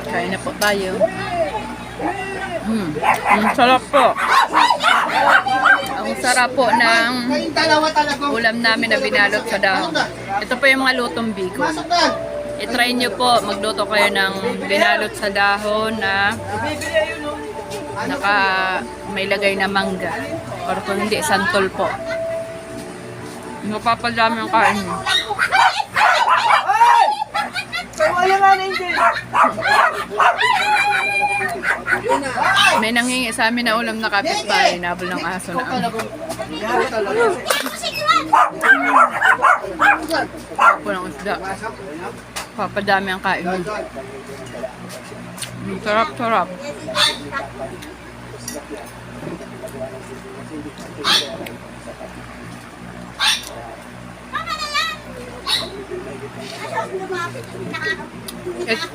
Kain na po tayo. Sarap po. Ang sarap po ng ulam namin na binalot sa dahon. Ito po yung mga lutong bicol. I-try nyo po, magluto kayo ng binalot sa dahon na may lagay na mangga. Or kung hindi, santol po. Mapapadami ang kain mo. May nanghingi sa amin na ulam na kapitbahay. Nabol ng aso na po ng isda. Papadami ang kain mo. Sarap.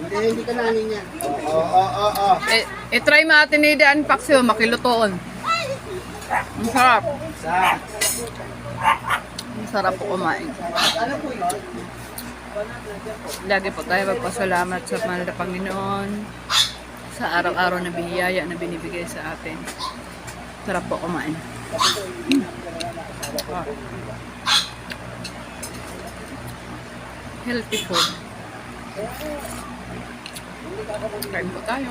Hindi ka nanin yan. I-try mo natin ni Daan Paksyo, makilutoon. Ang sarap. Ang sarap po kumain. Lagi po tayo magpasalamat sa mahal na Panginoon sa araw-araw na biyaya na binibigay sa atin. Sarap po kumain. Healthy food. Kain po tayo.